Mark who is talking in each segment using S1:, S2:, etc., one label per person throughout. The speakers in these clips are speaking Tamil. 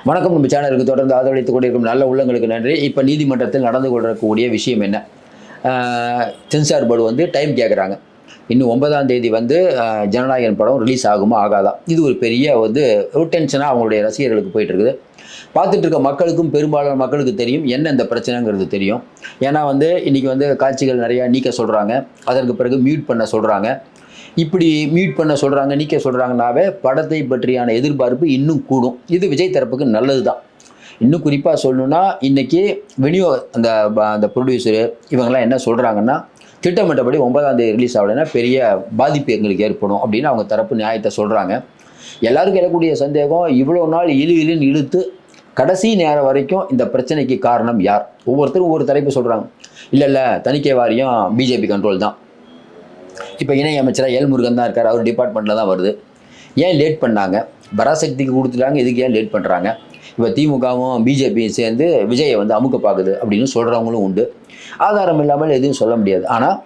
S1: வணக்கம். நம்ம சேனலுக்கு தொடர்ந்து ஆதரவளித்துக் கொண்டிருக்கும் நல்ல உள்ளங்களுக்கு நன்றி. இப்போ நீதிமன்றத்தில் நடந்து கொண்டிருக்கக்கூடிய விஷயம் என்ன? சென்சார் போர்டு வந்து டைம் கேட்குறாங்க. இன்னும் 9ஆம் தேதி வந்து ஜனநாயகன் படம் ரிலீஸ் ஆகுமா ஆகாதா? இது ஒரு பெரிய வந்து ஒரு டென்ஷனாக அவங்களுடைய ரசிகர்களுக்கு போயிட்டு இருக்குது. பார்த்துட்டு இருக்க மக்களுக்கும் பெரும்பாலான மக்களுக்கு தெரியும் என்ன இந்த பிரச்சனைங்கிறது தெரியும். ஏன்னா வந்து இன்றைக்கி வந்து காட்சிகள் நிறையா நீக்க சொல்கிறாங்க. அதற்கு பிறகு மியூட் பண்ண சொல்கிறாங்க. இப்படி மியூட் பண்ண சொல்கிறாங்க, நீக்க சொல்கிறாங்கனாவே படத்தை பற்றியான எதிர்பார்ப்பு இன்னும் கூடும். இது விஜய் தரப்புக்கு நல்லது தான். இன்னும் குறிப்பாக சொல்லணுன்னா இன்றைக்கி அந்த அந்த ப்ரொடியூசரு இவங்கெல்லாம் என்ன சொல்கிறாங்கன்னா, திட்டமிட்டபடி 9ஆம் தேதி ரிலீஸ் ஆகலைன்னா பெரிய பாதிப்பு எங்களுக்கு ஏற்படும் அப்படின்னு அவங்க தரப்பு நியாயத்தை சொல்கிறாங்க. எல்லாருக்கும் எழக்கூடிய சந்தேகம், இவ்வளோ நாள் இழுன்னு இழுத்து கடைசி நேரம் வரைக்கும் இந்த பிரச்சனைக்கு காரணம் யார்? ஒவ்வொருத்தரும் ஒவ்வொரு தலைப்பு சொல்கிறாங்க. இல்லை தணிக்கை வாரியம் பிஜேபி கண்ட்ரோல் தான். இப்போ இணை அமைச்சராக எல் முருகன் தான் இருக்கார். அவர் டிபார்ட்மெண்ட்டில் தான் வருது. ஏன் லேட் பண்ணாங்க? பராசக்திக்கு கொடுத்துட்டாங்க, இதுக்கு ஏன் லேட் பண்ணுறாங்க? இப்போ திமுகவும் பிஜேபியும் சேர்ந்து விஜயை வந்து அமுக்க பார்க்குது அப்படின்னு சொல்கிறவங்களும் உண்டு. ஆதாரம் இல்லாமல் எதுவும் சொல்ல முடியாது. ஆனால்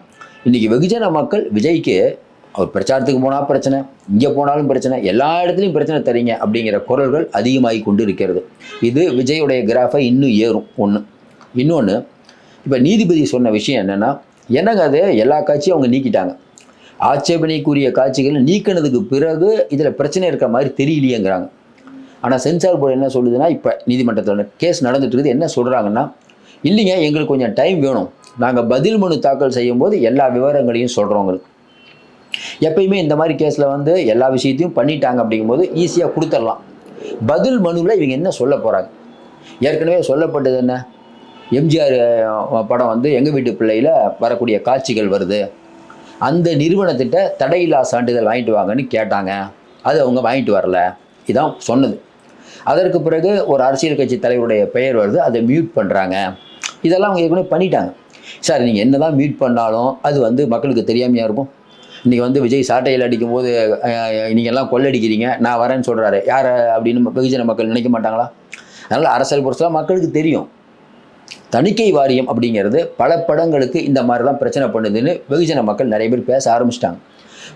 S1: இன்றைக்கி வெகுஜன மக்கள் விஜய்க்கு அவர் பிரச்சாரத்துக்கு போனால் பிரச்சனை, இங்கே போனாலும் பிரச்சனை, எல்லா இடத்துலையும் பிரச்சனை தரீங்க அப்படிங்கிற குரல்கள் அதிகமாகி கொண்டு இருக்கிறது. இது விஜயுடைய கிராஃபை இன்னும் ஏறும் ஒன்று. இன்னொன்று, இப்போ நீதிபதி சொன்ன விஷயம் என்னென்னா, என்னங்க அது எல்லா காட்சியும் அவங்க நீக்கிட்டாங்க. ஆட்சேபனைக்குரிய காட்சிகள் நீக்கினதுக்கு பிறகு இதில் பிரச்சனை இருக்கிற மாதிரி தெரியலையேங்கிறாங்க. ஆனால் சென்சார் போர்டு என்ன சொல்லுதுன்னா, இப்போ நீதிமன்றத்தில் கேஸ் நடந்துட்டு இருக்குது. என்ன சொல்கிறாங்கன்னா, இல்லைங்க எங்களுக்கு கொஞ்சம் டைம் வேணும், நாங்கள் பதில் மனு தாக்கல் செய்யும்போது எல்லா விவரங்களையும் சொல்கிறவங்களுக்கு. எப்பயுமே இந்த மாதிரி கேஸில் வந்து எல்லா விஷயத்தையும் பண்ணிட்டாங்க அப்படிங்கும்போது ஈஸியாக கொடுத்துடலாம். பதில் மனுவில் இவங்க என்ன சொல்ல போகிறாங்க? ஏற்கனவே சொல்லப்பட்டது என்ன? எம்ஜிஆர் படம் வந்து எங்கள் வீட்டு பிள்ளையில் வரக்கூடிய காட்சிகள் வருது, அந்த நிறுவனத்திட்ட தடையில்லா சான்றிதழ் வாங்கிட்டு வாங்கன்னு கேட்டாங்க, அது அவங்க வாங்கிட்டு வரல, இதான் சொன்னது. அதற்கு பிறகு ஒரு அரசியல் கட்சி தலைவருடைய பெயர் வருது, அதை மியூட் பண்ணுறாங்க. இதெல்லாம் அவங்க ஏற்கனவே பண்ணிட்டாங்க. சார் நீங்கள் என்ன தான் மியூட் பண்ணாலும் அது வந்து மக்களுக்கு தெரியாமையாக இருக்கும். இன்றைக்கி வந்து விஜய் சாட்டையில் அடிக்கும்போது நீங்கள் எல்லாம் கொள்ளடிக்கிறீங்க, நான் வரேன்னு சொல்கிறாரு, யார் அப்படின்னு வெகுஜன மக்கள் நினைக்க மாட்டாங்களா? அதனால் அரசியல் பொறுத்தவரை மக்களுக்கு தெரியும். தணிக்கை வாரியம் அப்படிங்கிறது பல படங்களுக்கு இந்த மாதிரி தான் பிரச்சனை பண்ணுதுன்னு வெகுஜன மக்கள் நிறைய பேர் பேச ஆரம்பிச்சிட்டாங்க.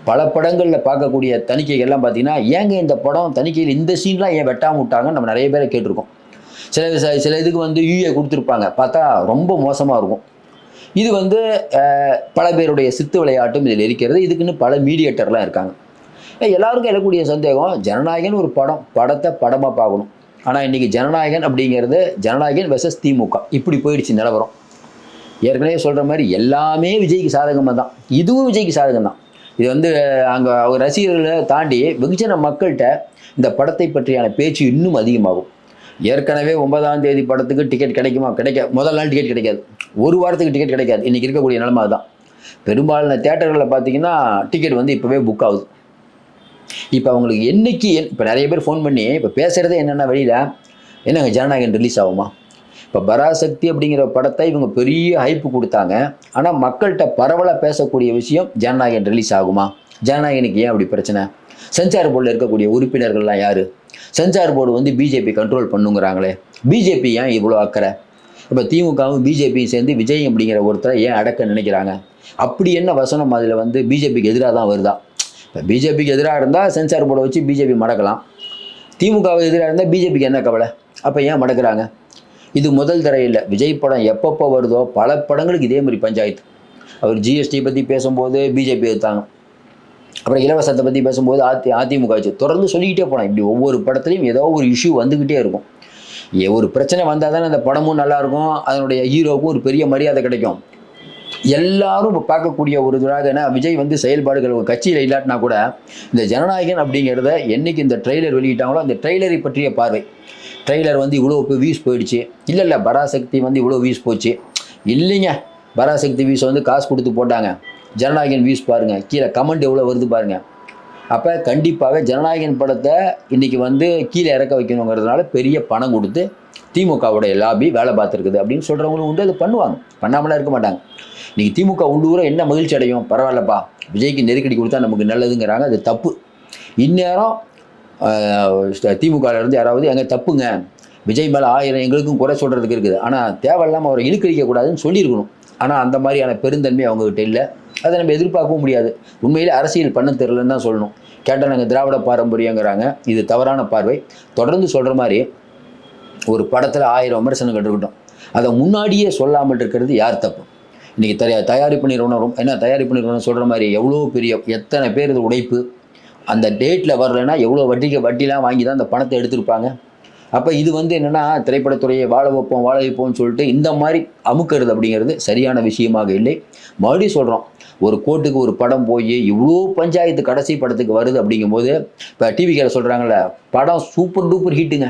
S1: பல படங்களில் பார்க்கக்கூடிய தணிக்கைகள்லாம் பார்த்தீங்கன்னா, ஏங்க இந்த படம் தணிக்கையில் இந்த சீன்லாம் ஏன் வெட்டாமல் விட்டாங்கன்னு நம்ம நிறைய பேரை கேட்டிருக்கோம். சில இதுக்கு வந்து யூஏ கொடுத்துருப்பாங்க, பார்த்தா ரொம்ப மோசமாக இருக்கும். இது வந்து பல பேருடைய சித்து விளையாட்டும் இதில் இருக்கிறது. இதுக்குன்னு பல மீடியேட்டர்லாம் இருக்காங்க. எல்லாருக்கும் எழக்கூடிய சந்தேகம், ஜனநாயகன் ஒரு படத்தை படமாக பார்க்கணும். ஆனால் இன்றைக்கி ஜனநாயகன் அப்படிங்கிறது ஜனநாயகன் வெர்சஸ் திமுக இப்படி போயிடுச்சு நிலவரம். ஏற்கனவே சொல்கிற மாதிரி எல்லாமே விஜய்க்கு சாதகமாக தான், இதுவும் விஜய்க்கு சாதகம் தான். இது வந்து அங்கே அவர் ரசிகர்களை தாண்டி வெகுஜன மக்கள்கிட்ட இந்த படத்தை பற்றியான பேச்சு இன்னும் அதிகமாகும். ஏற்கனவே 9ஆம் தேதி படத்துக்கு டிக்கெட் கிடைக்குமா? முதல் நாள் டிக்கெட் கிடைக்காது, ஒரு வாரத்துக்கு டிக்கெட் கிடைக்காது. இன்றைக்கி இருக்கக்கூடிய நிலைமை அதுதான். பெரும்பாலான தேட்டர்களில் பார்த்தீங்கன்னா டிக்கெட் வந்து இப்போவே புக் ஆகுது. இப்போ அவங்களுக்கு என்றைக்கு இப்போ நிறைய பேர் ஃபோன் பண்ணி இப்போ பேசுகிறதே என்னென்னா, வெளியில் என்னங்க ஜனநாயகன் ரிலீஸ் ஆகுமா? இப்போ பராசக்தி அப்படிங்கிற படத்தை இவங்க பெரிய ஹைப்பு கொடுத்தாங்க. ஆனால் மக்கள்கிட்ட பரவலாக பேசக்கூடிய விஷயம், ஜனநாயகன் ரிலீஸ் ஆகுமா? ஜனநாயகனுக்கு ஏன் அப்படி பிரச்சனை? சென்சார் போர்டில் இருக்கக்கூடிய உறுப்பினர்கள்லாம் யார்? சென்சார் போர்டு வந்து பிஜேபி கண்ட்ரோல் பண்ணுங்கிறாங்களே, பிஜேபி ஏன் இவ்வளோ அக்கறை? இப்போ திமுகவும் பிஜேபியும் சேர்ந்து விஜய் அப்படிங்கிற ஒருத்தரை ஏன் அடக்க நினைக்கிறாங்க? அப்படி என்ன வசனம் அதில் வந்து பிஜேபிக்கு எதிராக தான் வருதா? இப்போ பிஜேபிக்கு எதிராக இருந்தால் சென்சார் போர்டை வச்சு பிஜேபி மடக்கலாம். திமுகவுக்கு எதிராக இருந்தால் பிஜேபிக்கு என்ன கவலை? அப்போ ஏன் மடக்கிறாங்க? இது முதல் தடவை இல்லை. விஜய் படம் எப்பப்போ வருதோ பல படங்களுக்கு இதே மாதிரி பஞ்சாயத்து. அவர் ஜிஎஸ்டி பற்றி பேசும்போது பிஜேபி எடுத்தாங்க, அப்புறம் இலவசத்தை பற்றி பேசும்போது அதிமுக வச்சு தொடர்ந்து சொல்லிக்கிட்டே போனோம். இப்படி ஒவ்வொரு படத்துலையும் ஏதோ ஒரு இஷ்யூ வந்துக்கிட்டே இருக்கும். ஒரு பிரச்சனை வந்தால் தானே அந்த படமும் நல்லாயிருக்கும், அதனுடைய ஹீரோவுக்கும் ஒரு பெரிய மரியாதை கிடைக்கும். எல்லாரும் பார்க்கக்கூடிய ஒரு இதாக. ஏன்னா விஜய் வந்து செயல்பாடுகள் கட்சியில் இல்லாட்டினா கூட இந்த ஜனநாயகன் அப்படிங்கிறத என்றைக்கு இந்த ட்ரெய்லர் வெளியிட்டாங்களோ அந்த ட்ரெய்லரை பற்றிய பார்வை, ட்ரெய்லர் வந்து இவ்வளோ வியூஸ் போயிடுச்சு, இல்லை பராசக்தி வந்து இவ்வளோ வியூஸ் போச்சு, இல்லைங்க பராசக்தி வியூஸ் வந்து காசு கொடுத்து போட்டாங்க, ஜனநாயகன் வியூஸ் பாருங்கள், கீழே கமெண்ட் எவ்வளோ வருது பாருங்கள். அப்போ கண்டிப்பாக ஜனநாயகன் படத்தை இன்றைக்கி வந்து கீழே இறக்க வைக்கணுங்கிறதுனால பெரிய பணம் கொடுத்து திமுகவுடைய லாபி வேலை பார்த்துருக்குது அப்படின்னு சொல்கிறவங்களும் உண்டு. அது பண்ணுவாங்க, பண்ணாமலாம் இருக்க மாட்டாங்க. இன்றைக்கி திமுக உள்ளூர என்ன மகிழ்ச்சி அடையும்? பரவாயில்லப்பா, விஜய்க்கு நெருக்கடி கொடுத்தா நமக்கு நல்லதுங்கிறாங்க. அது தப்பு. இந்நேரம் திமுகவிலேருந்து யாராவது எங்கே தப்புங்க, விஜய் மேலே 1000 எங்களுக்கும் குறை சொல்கிறதுக்கு இருக்குது, ஆனால் தேவையில்லாமல் அவரை இழுக்கடிக்கக்கூடாதுன்னு சொல்லியிருக்கணும். ஆனால் அந்த மாதிரியான பெருந்தன்மை அவங்ககிட்ட இல்லை. அதை நம்ம எதிர்பார்க்கவும் முடியாது. உண்மையில் அரசியல் பண்ண தெரிலன்னு தான் சொல்லணும். கேட்டால் நாங்கள் திராவிட பாரம்பரியங்கிறாங்க. இது தவறான பார்வை. தொடர்ந்து சொல்கிற மாதிரி ஒரு படத்தில் 1000 விமர்சனங்கள் இருக்கட்டும், அதை முன்னாடியே சொல்லாமல் இருக்கிறது யார் தப்பு? இன்றைக்கி தயாரிப்பு நிறுவனம் ஏன்னா தயாரிப்பு நிறுவனம் சொல்கிற மாதிரி எவ்வளோ பெரிய எத்தனை பேர் இது உழைப்பு, அந்த டேட்டில் வரலைன்னா எவ்வளோ வட்டிலாம் வாங்கி தான் அந்த பணத்தை எடுத்திருப்பாங்க. அப்போ இது வந்து என்னென்னா திரைப்படத்துறையை வாழ வைப்போம்னு சொல்லிட்டு இந்த மாதிரி அமுக்கிறது அப்படிங்கிறது சரியான விஷயமாக இல்லை. மறுபடியும் சொல்கிறோம், ஒரு கோர்ட்டுக்கு ஒரு படம் போய் இவ்வளோ பஞ்சாயத்து கடைசி படத்துக்கு வருது அப்படிங்கும்போது, இப்போ டிவிக்கில் சொல்கிறாங்கல்ல, படம் சூப்பர் டூப்பர் ஹிட்டுங்க,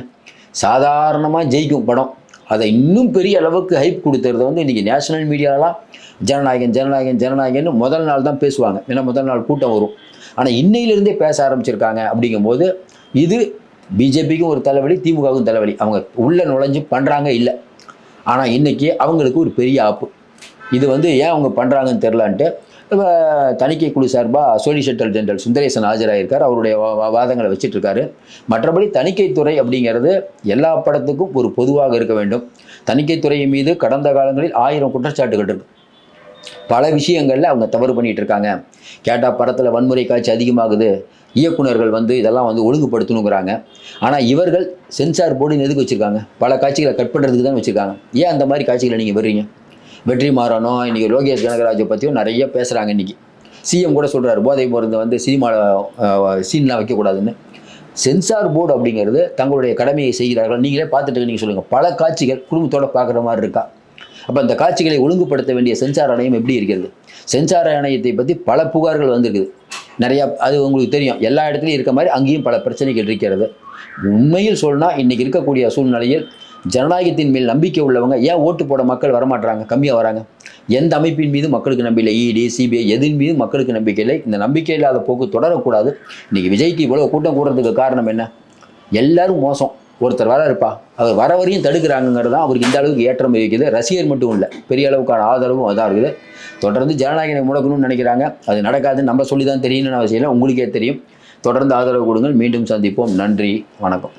S1: சாதாரணமாக ஜெயிக்கும் படம், அதை இன்னும் பெரிய அளவுக்கு ஹைப் கொடுத்துறது வந்து இன்றைக்கி நேஷனல் மீடியாலாம் ஜனநாயகன்னு முதல் நாள் தான் பேசுவாங்க. ஏன்னா முதல் நாள் கூட்டம் வரும். ஆனால் இன்னையிலிருந்தே பேச ஆரம்பிச்சிருக்காங்க. அப்படிங்கும்போது இது பிஜேபிக்கும் ஒரு தலைவலி, திமுகவுக்கும் தலைவலி. அவங்க உள்ளே நுழைஞ்சு பண்ணுறாங்க இல்லை, ஆனால் இன்றைக்கி அவங்களுக்கு ஒரு பெரிய ஆப்பு. இது வந்து ஏன் அவங்க பண்ணுறாங்கன்னு தெரிலான்ட்டு தணிக்கை குழு சார்பாக சொலிசிட்டர் ஜெனரல் சுந்தரேசன் ஆஜராகிருக்கார். அவருடைய வாதங்களை வச்சுட்ருக்காரு. மற்றபடி தணிக்கைத்துறை அப்படிங்கிறது எல்லா படத்துக்கும் ஒரு பொதுவாக இருக்க வேண்டும். தணிக்கைத்துறை மீது கடந்த காலங்களில் 1000 குற்றச்சாட்டுகள் இருக்குது. பல விஷயங்களில் அவங்க தவறு பண்ணிகிட்டு இருக்காங்க. கேட்டால் படத்தில் வன்முறை காட்சி அதிகமாகுது, இயக்குநர்கள் வந்து இதெல்லாம் வந்து ஒழுங்குபடுத்தணுங்கிறாங்க. ஆனால் இவர்கள் சென்சார் போர்டு எதுக்கு வச்சுருக்காங்க? பல காட்சிகளை கட் பண்ணுறதுக்கு தான் வச்சுருக்காங்க. ஏன் அந்த மாதிரி காட்சிகளை நீங்கள் வர்றீங்க? வெற்றிமாறனும் இன்றைக்கி லோகேஷ் கனகராஜை பற்றியும் நிறைய பேசுகிறாங்க. இன்றைக்கி சிஎம் கூட சொல்கிறார், போதை மருந்து வந்து சினிமாவில் சீன்லாம் வைக்கக்கூடாதுன்னு. சென்சார் போர்டு அப்படிங்கிறது தங்களுடைய கடமையை செய்கிறார்கள். நீங்களே பார்த்துட்டு நீங்கள் சொல்லுங்கள், பல காட்சிகள் குடும்பத்தோடு பார்க்குற மாதிரி இருக்கா? அப்போ அந்த காட்சிகளை ஒழுங்குபடுத்த வேண்டிய சென்சார் ஆணையம் எப்படி இருக்கிறது? சென்சார் ஆணையத்தை பற்றி பல புகார்கள் வந்திருக்குது நிறையா. அது உங்களுக்கு தெரியும், எல்லா இடத்துலையும் இருக்க மாதிரி அங்கேயும் பல பிரச்சனைகள் இருக்கிறது. உண்மையில் சொன்னால் இன்றைக்கி இருக்கக்கூடிய சூழ்நிலையில் ஜனநாயகத்தின் மேல் நம்பிக்கை உள்ளவங்க ஏன் ஓட்டு போட மக்கள் வரமாட்டுறாங்க, கம்மியாக வராங்க? எந்த அமைப்பின் மீது மக்களுக்கு நம்பிக்கை இல்லை, இடி சிபிஐ எதின் மீது மக்களுக்கு நம்பிக்கை இல்லை. இந்த நம்பிக்கை இல்லாத போக்கு தொடரக்கூடாது. இன்றைக்கி விஜய்க்கு இவ்வளோ கூட்டம் கூடுறதுக்கு காரணம் என்ன? எல்லாரும் மோசம். ஒருத்தர் வர இருப்பா, அவர் வர வரையும் தடுக்கிறாங்கிறது தான் அவருக்கு இந்த அளவுக்கு ஏற்றம் இருக்குது. ரசிகர் மட்டும் இல்லை, பெரிய அளவுக்கான ஆதரவும் அதான் இருக்குது. தொடர்ந்து ஜனநாயகனை முடக்கணும்னு நினைக்கிறாங்க. அது நடக்காதுன்னு நம்ம சொல்லி தான் தெரியணும்னு அவசியம் இல்லை, உங்களுக்கே தெரியும். தொடர்ந்து ஆதரவு கொடுங்கள். மீண்டும் சந்திப்போம். நன்றி, வணக்கம்.